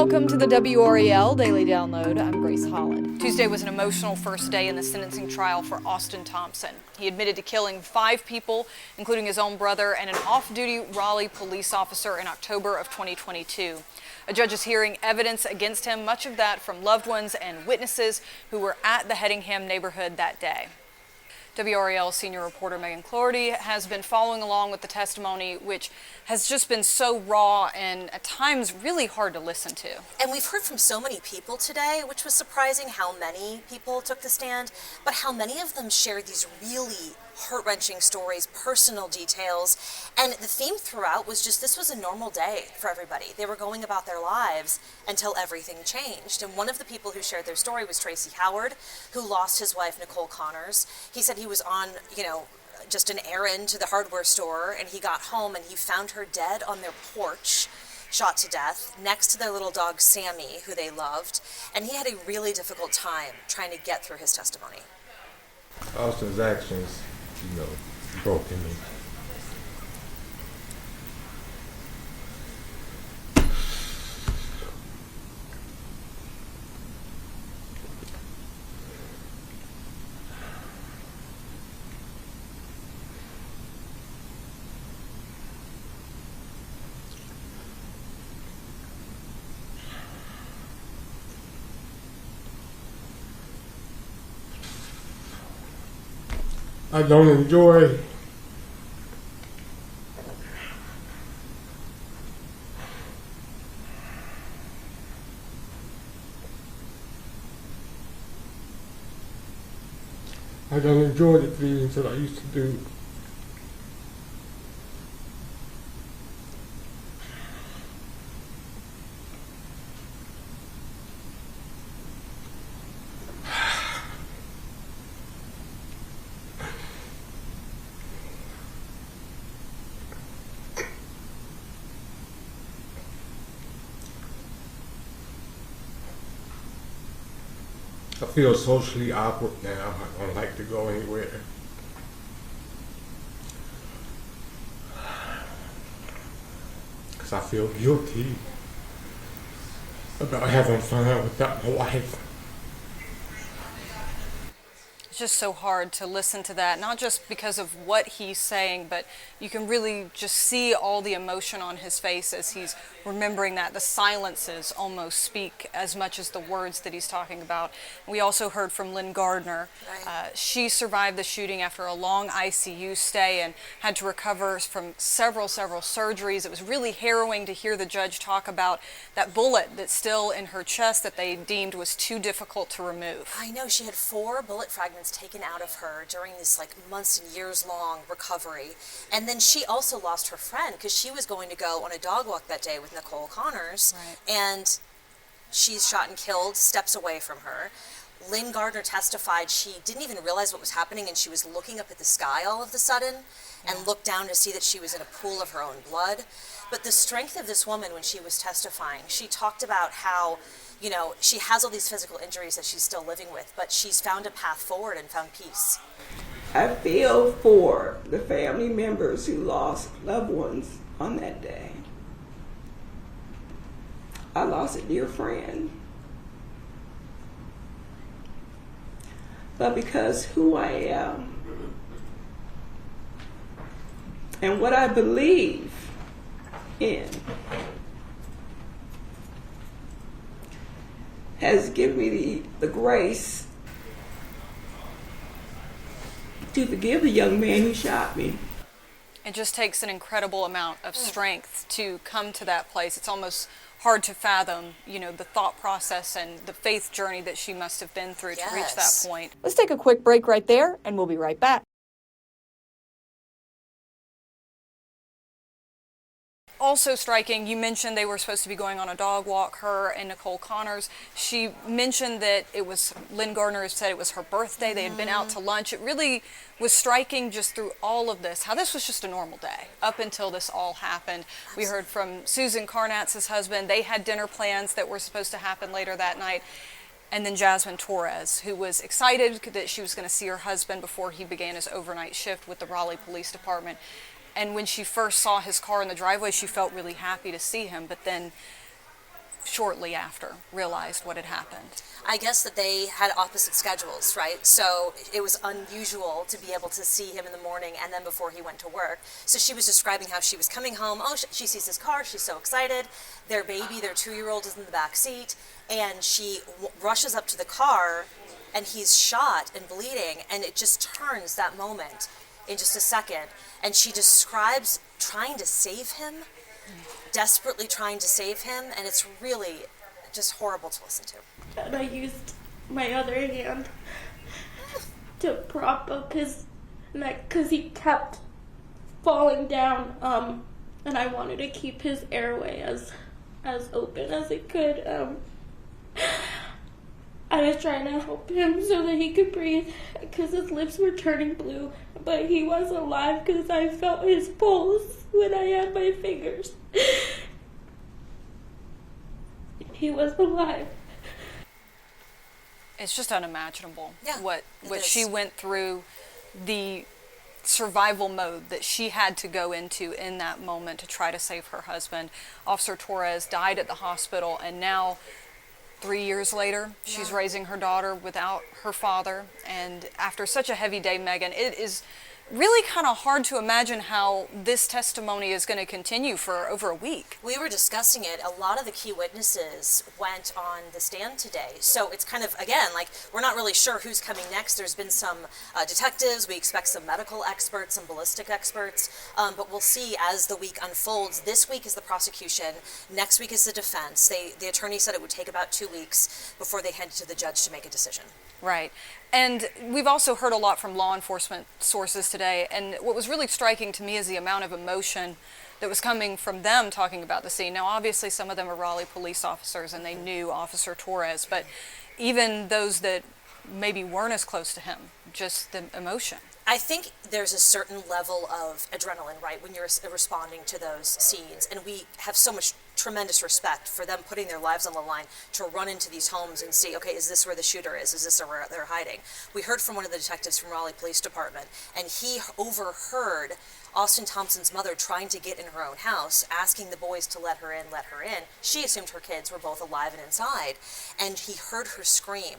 Welcome to the WRAL Daily Download. I'm Grace Holland. Tuesday was an emotional first day in the sentencing trial for Austin Thompson. He admitted to killing 5 people, including his own brother and an off-duty Raleigh police officer in October of 2022. A judge is hearing evidence against him, much of that from loved ones and witnesses who were at the Hedingham neighborhood that day. WRAL senior reporter Megan Cloherty has been following along with the testimony, which has just been so raw and at times really hard to listen to. And we've heard from so many people today, which was surprising how many people took the stand, but how many of them shared these really heart-wrenching stories, personal details. And the theme throughout was just this was a normal day for everybody. They were going about their lives until everything changed. And one of the people who shared their story was Tracy Howard, who lost his wife, Nicole Connors. He said he was on, just an errand to the hardware store, and he got home and he found her dead on their porch, shot to death, next to their little dog, Sammy, who they loved. And he had a really difficult time trying to get through his testimony. Austin's actions, broke me. I don't enjoy the things that I used to do. I feel socially awkward now. I don't like to go anywhere. Because I feel guilty about having fun without my wife. It's just so hard to listen to that, not just because of what he's saying, but you can really just see all the emotion on his face as he's remembering that. The silences almost speak as much as the words that he's talking about. We also heard from Lynn Gardner. She survived the shooting after a long ICU stay and had to recover from several surgeries. It was really harrowing to hear the judge talk about that bullet that's still in her chest that they deemed was too difficult to remove. I know, she had 4 bullet fragments taken out of her during this months and years long recovery. And then she also lost her friend because she was going to go on a dog walk that day with Nicole Connors. Right. And she's shot and killed steps away from her. Lynn Gardner testified she didn't even realize what was happening, and she was looking up at the sky all of a sudden and looked down to see that she was in a pool of her own blood. But the strength of this woman when she was testifying, she talked about how she has all these physical injuries that she's still living with, but she's found a path forward and found peace. I feel for the family members who lost loved ones on that day. I lost a dear friend. But because who I am and what I believe in has given me the grace to forgive the young man who shot me. It just takes an incredible amount of strength to come to that place. It's almost hard to fathom, the thought process and the faith journey that she must have been through to reach that point. Let's take a quick break right there, and we'll be right back. Also striking, you mentioned they were supposed to be going on a dog walk, her and Nicole Connors. She mentioned that Lynn Gardner said it was her birthday. They had been out to lunch. It really was striking just through all of this, how this was just a normal day up until this all happened. We heard from Susan Carnatz's husband. They had dinner plans that were supposed to happen later that night. And then Jasmine Torres, who was excited that she was going to see her husband before he began his overnight shift with the Raleigh Police Department. And when she first saw his car in the driveway, she felt really happy to see him. But then shortly after realized what had happened. I guess that they had opposite schedules, right? So it was unusual to be able to see him in the morning and then before he went to work. So she was describing how she was coming home. Oh, she sees his car. She's so excited. Their baby, their 2-year-old, is in the back seat. And she rushes up to the car, and he's shot and bleeding. And it just turns that moment in just a second. And she describes trying to save him, desperately trying to save him. And it's really just horrible to listen to. And I used my other hand to prop up his neck because he kept falling down, and I wanted to keep his airway as open as it could. I was trying to help him so that he could breathe because his lips were turning blue, but he was alive because I felt his pulse when I had my fingers. He was alive. It's just unimaginable what is. she went through, the survival mode that she had to go into in that moment to try to save her husband. Officer Torres died at the hospital, and now 3 years later, she's raising her daughter without her father. And after such a heavy day, Megan, it is really kind of hard to imagine how this testimony is going to continue for over a week. We were discussing it. A lot of the key witnesses went on the stand today. So it's kind of, again, like, we're not really sure who's coming next. There's been some detectives. We expect some medical experts, some ballistic experts. But we'll see as the week unfolds. This week is the prosecution. Next week is the defense. The attorney said it would take about 2 weeks before they head to the judge to make a decision. Right. And we've also heard a lot from law enforcement sources today, and what was really striking to me is the amount of emotion that was coming from them talking about the scene. Now, obviously, some of them are Raleigh police officers, and they knew Officer Torres, but even those that maybe weren't as close to him, just the emotion. I think there's a certain level of adrenaline, right, when you're responding to those scenes. And we have so much tremendous respect for them putting their lives on the line to run into these homes and see, okay, is this where the shooter is? Is this where they're hiding? We heard from one of the detectives from Raleigh Police Department, and he overheard Austin Thompson's mother trying to get in her own house, asking the boys to let her in, let her in. She assumed her kids were both alive and inside, and he heard her scream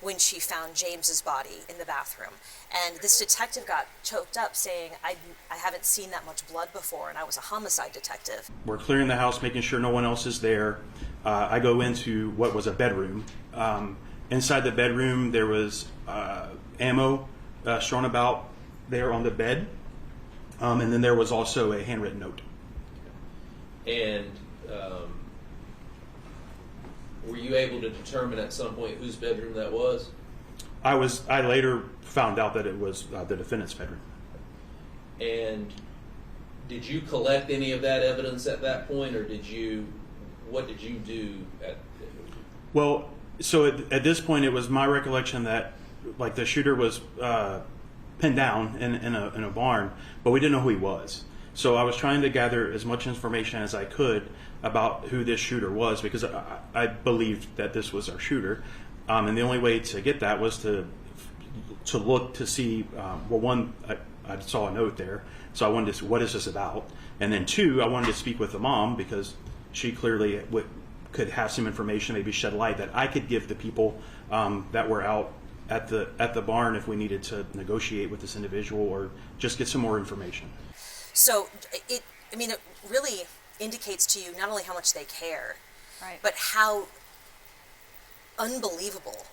when she found James's body in the bathroom. And this detective got choked up saying, I haven't seen that much blood before, and I was a homicide detective. We're clearing the house, making sure no one else is there. I go into what was a bedroom. Inside the bedroom, there was ammo strewn about there on the bed. And then there was also a handwritten note. And were you able to determine at some point whose bedroom that was? I later found out that it was the defendant's bedroom. And did you collect any of that evidence at that point, or what did you do at? Well, so at this point, it was my recollection that, like, the shooter was pinned down in a barn, but we didn't know who he was. So I was trying to gather as much information as I could about who this shooter was, because I believed that this was our shooter. And the only way to get that was to look to see, well, one, I saw a note there, so I wanted to see, what is this about? And then two, I wanted to speak with the mom, because she clearly could have some information, maybe shed light that I could give the people that were out at the barn if we needed to negotiate with this individual or just get some more information. So it really indicates to you not only how much they care, Right. but how unbelievable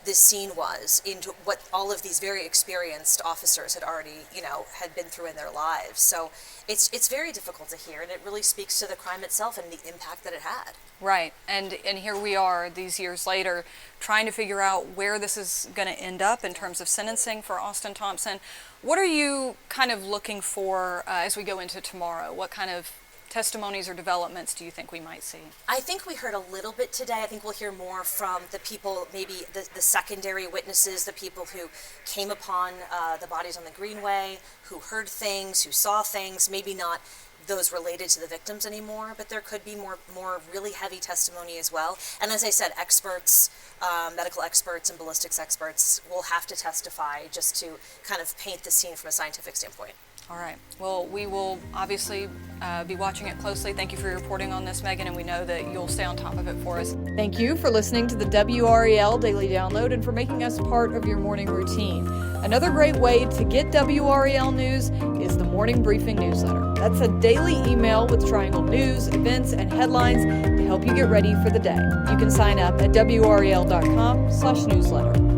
this scene was into what all of these very experienced officers had already, had been through in their lives. So it's very difficult to hear, and it really speaks to the crime itself and the impact that it had. Right, and here we are these years later trying to figure out where this is going to end up in terms of sentencing for Austin Thompson. What are you kind of looking for as we go into tomorrow? What kind of testimonies or developments do you think we might see? I think we heard a little bit today. I think we'll hear more from the people, maybe the secondary witnesses, the people who came upon the bodies on the Greenway, who heard things, who saw things, maybe not those related to the victims anymore, but there could be more really heavy testimony as well. And as I said, experts, medical experts and ballistics experts will have to testify just to kind of paint the scene from a scientific standpoint. All right. Well, we will obviously be watching it closely. Thank you for your reporting on this, Megan, and we know that you'll stay on top of it for us. Thank you for listening to the WRAL Daily Download and for making us part of your morning routine. Another great way to get WRAL news is the Morning Briefing newsletter. That's a daily email with Triangle news, events, and headlines to help you get ready for the day. You can sign up at WRAL.com/newsletter.